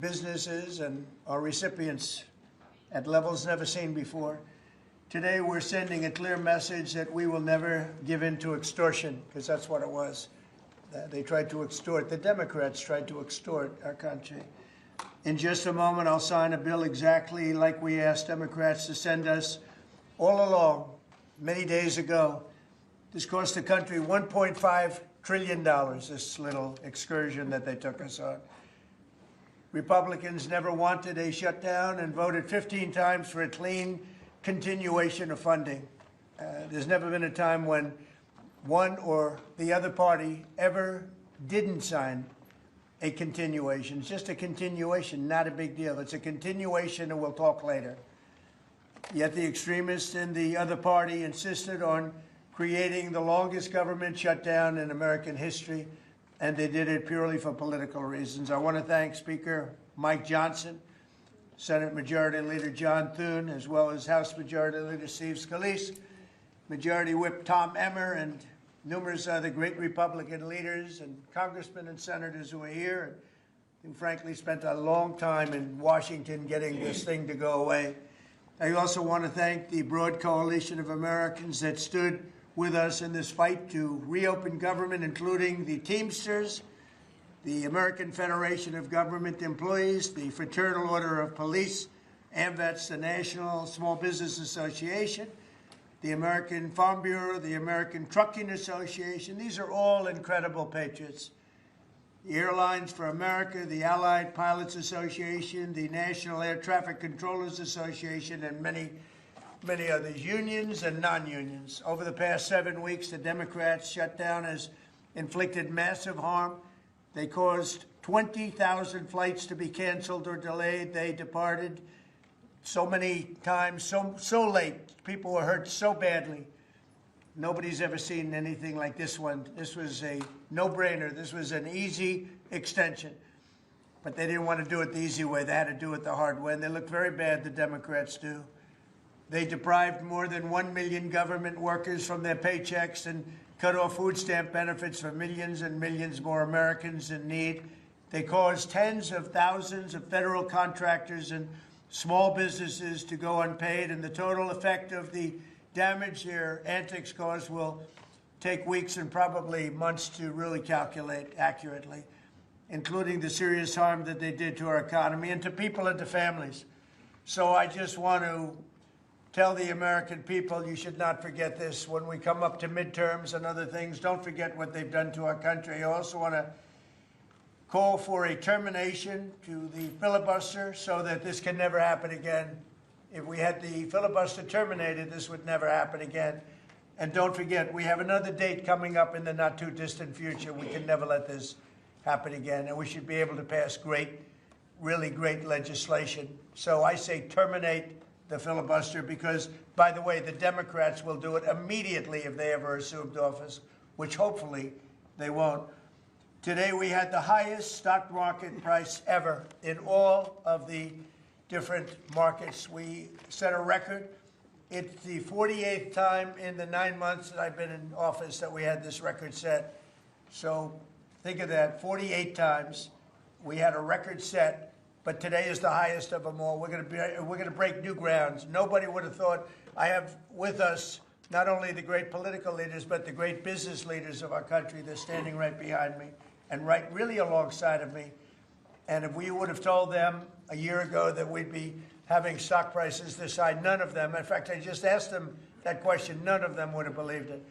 businesses and our recipients at levels never seen before. Today, we're sending a clear message that we will never give in to extortion, because that's what it was. They tried to extort, the Democrats tried to extort our country. In just a moment, I'll sign a bill exactly like we asked Democrats to send us all along, many days ago. This cost the country $1.5 trillion, this little excursion that they took us on. Republicans never wanted a shutdown and voted 15 times for a clean continuation of funding. There's never been a time when one or the other party ever didn't sign a continuation. It's just a continuation, not a big deal. It's a continuation, and we'll talk later. Yet the extremists in the other party insisted on creating the longest government shutdown in American history, and they did it purely for political reasons. I want to thank Speaker Mike Johnson, Senate Majority Leader John Thune, as well as House Majority Leader Steve Scalise, Majority Whip Tom Emmer, and numerous other great Republican leaders and congressmen and senators who are here and who frankly spent a long time in Washington getting this thing to go away. I also want to thank the broad coalition of Americans that stood with us in this fight to reopen government, including the Teamsters, the American Federation of Government Employees, the Fraternal Order of Police, AMVETS, the National Small Business Association, the American Farm Bureau, the American Trucking Association. These are all incredible patriots. The Airlines for America, the Allied Pilots Association, the National Air Traffic Controllers Association, and many others, unions and non-unions. Over the past 7 weeks, the Democrats' shutdown has inflicted massive harm. They caused 20,000 flights to be canceled or delayed. They departed so many times, so late. People were hurt so badly. Nobody's ever seen anything like this one. This was a no-brainer. This was an easy extension. But they didn't want to do it the easy way. They had to do it the hard way. And they look very bad, the Democrats do. They deprived more than 1 million government workers from their paychecks and cut off food stamp benefits for millions and millions more Americans in need. They caused tens of thousands of federal contractors and small businesses to go unpaid, and the total effect of the damage their antics caused will take weeks and probably months to really calculate accurately, including the serious harm that they did to our economy and to people and to families. So I just want to tell the American people, you should not forget this. When we come up to midterms and other things, don't forget what they've done to our country. I also want to call for a termination to the filibuster so that this can never happen again. If we had the filibuster terminated, this would never happen again. And don't forget, we have another date coming up in the not-too-distant future. We can never let this happen again, and we should be able to pass great, really great legislation. So I say terminate the filibuster because, by the way, the Democrats will do it immediately if they ever assumed office, which hopefully they won't. Today we had the highest stock market price ever in all of the different markets. We set a record. It's the 48th time in the 9 months that I've been in office that we had this record set. So think of that, 48 times we had a record set. But today is the highest of them all. We're going to break new grounds. Nobody would have thought. I have with us not only the great political leaders, but the great business leaders of our country. They're standing right behind me and right really alongside of me. And if we would have told them a year ago that we'd be having stock prices this high, none of them, in fact, I just asked them that question, none of them would have believed it.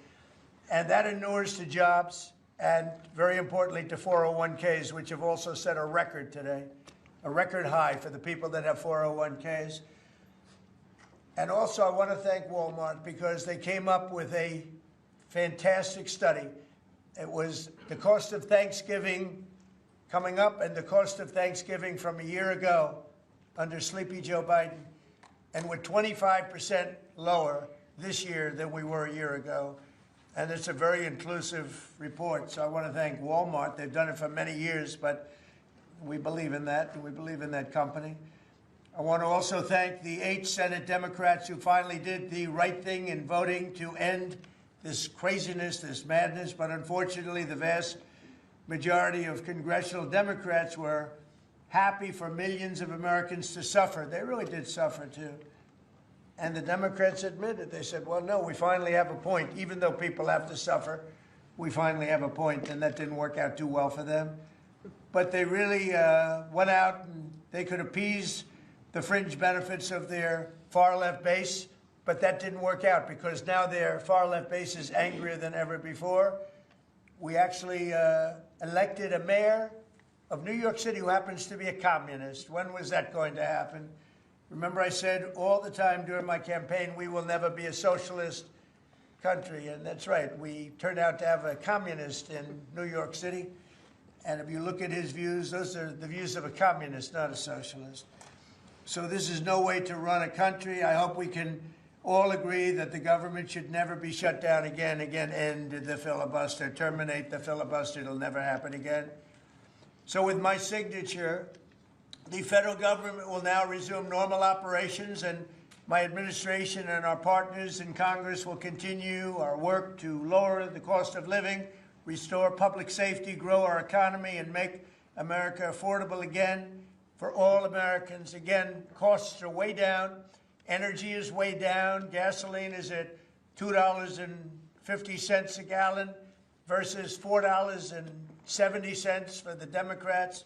And that inures to jobs and, very importantly, to 401ks, which have also set a record today. A record high for the people that have 401ks. And also I want to thank Walmart because they came up with a fantastic study. It was the cost of Thanksgiving coming up and the cost of Thanksgiving from a year ago under Sleepy Joe Biden. And we're 25% lower this year than we were a year ago. And it's a very inclusive report. So I want to thank Walmart. They've done it for many years, but we believe in that, and we believe in that company. I want to also thank the 8 Senate Democrats who finally did the right thing in voting to end this craziness, this madness. But unfortunately, the vast majority of congressional Democrats were happy for millions of Americans to suffer. They really did suffer too. And the Democrats admitted, they said, well, no, we finally have a point. Even though people have to suffer, we finally have a point, and that didn't work out too well for them. But they really went out and they could appease the fringe benefits of their far-left base, but that didn't work out because now their far-left base is angrier than ever before. We actually elected a mayor of New York City who happens to be a communist. When was that going to happen? Remember, I said all the time during my campaign, we will never be a socialist country. And that's right. We turned out to have a communist in New York City. And if you look at his views, those are the views of a communist, not a socialist. So this is no way to run a country. I hope we can all agree that the government should never be shut down again, end the filibuster, terminate the filibuster. It'll never happen again. So with my signature, the federal government will now resume normal operations, and my administration and our partners in Congress will continue our work to lower the cost of living, restore public safety, grow our economy, and make America affordable again for all Americans. Again, costs are way down. Energy is way down. Gasoline is at $2.50 a gallon versus $4.70 for the Democrats.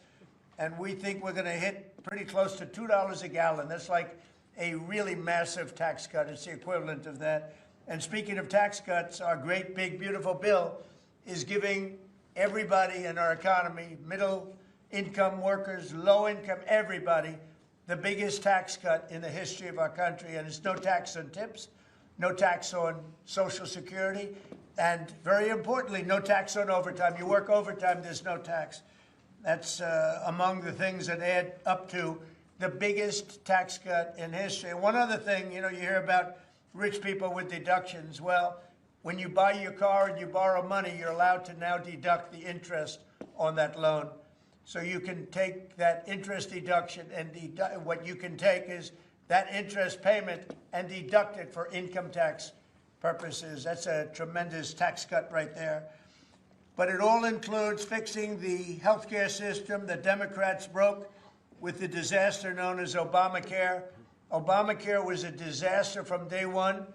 And we think we're going to hit pretty close to $2 a gallon. That's like a really massive tax cut. It's the equivalent of that. And speaking of tax cuts, our great, big, beautiful bill is giving everybody in our economy, middle-income workers, low-income, everybody, the biggest tax cut in the history of our country. And it's no tax on tips, no tax on Social Security, and very importantly, no tax on overtime. You work overtime, there's no tax. That's among the things that add up to the biggest tax cut in history. And one other thing, you hear about rich people with deductions. Well, when you buy your car and you borrow money, you're allowed to now deduct the interest on that loan. So you can take that interest deduction and what you can take is that interest payment and deduct it for income tax purposes. That's a tremendous tax cut right there. But it all includes fixing the healthcare system that Democrats broke with the disaster known as Obamacare. Obamacare was a disaster from day one.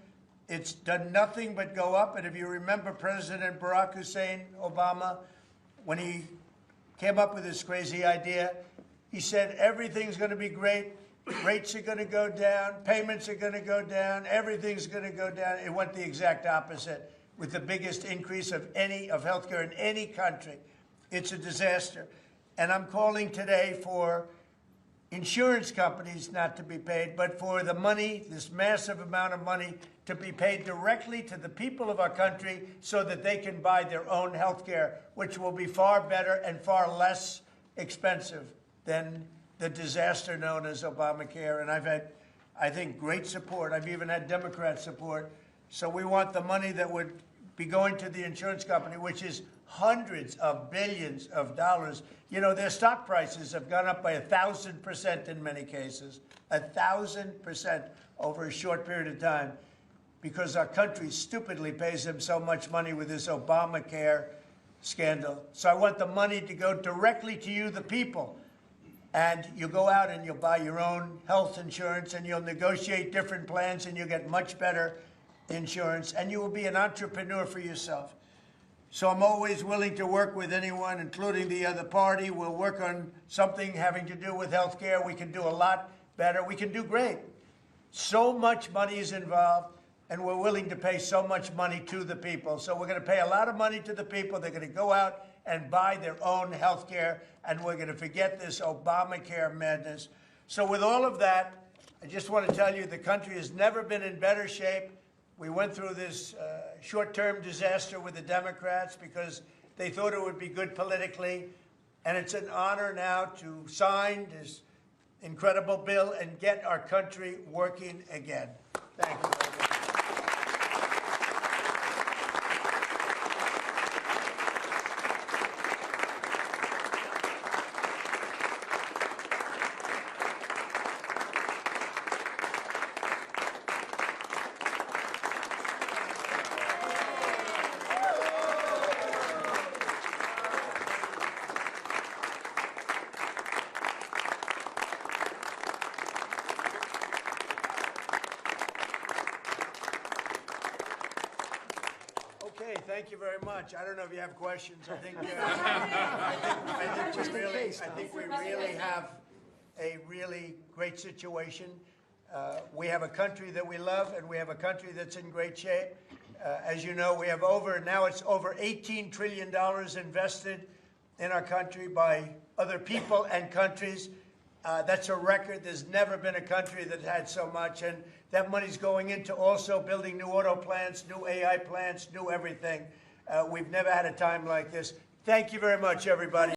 It's done nothing but go up. And if you remember President Barack Hussein Obama, when he came up with this crazy idea, he said everything's going to be great. Rates are going to go down. Payments are going to go down. Everything's going to go down. It went the exact opposite, with the biggest increase of healthcare in any country. It's a disaster. And I'm calling today for insurance companies not to be paid, but for the money, this massive amount of money, to be paid directly to the people of our country so that they can buy their own healthcare, which will be far better and far less expensive than the disaster known as Obamacare. And I've had, I think, great support. I've even had Democrat support. So we want the money that would be going to the insurance company, which is hundreds of billions of dollars. Their stock prices have gone up by 1,000% in many cases, 1,000% over a short period of time, because our country stupidly pays them so much money with this Obamacare scandal. So I want the money to go directly to you, the people. And you go out and you'll buy your own health insurance and you'll negotiate different plans and you'll get much better insurance, and you will be an entrepreneur for yourself. So I'm always willing to work with anyone, including the other party. We'll work on something having to do with health care. We can do a lot better. We can do great. So much money is involved, and we're willing to pay so much money to the people. So we're going to pay a lot of money to the people. They're going to go out and buy their own health care, and we're going to forget this Obamacare madness. So with all of that, I just want to tell you the country has never been in better shape. We went through this short-term disaster with the Democrats because they thought it would be good politically. And it's an honor now to sign this incredible bill and get our country working again. Thank you very much. Thank you very much. I don't know if you have questions. I think we really have a really great situation. We have a country that we love, and we have a country that's in great shape. As you know, we have it's over $18 trillion invested in our country by other people and countries. That's a record. There's never been a country that had so much, and that money's going into also building new auto plants, new AI plants, new everything. We've never had a time like this. Thank you very much, everybody.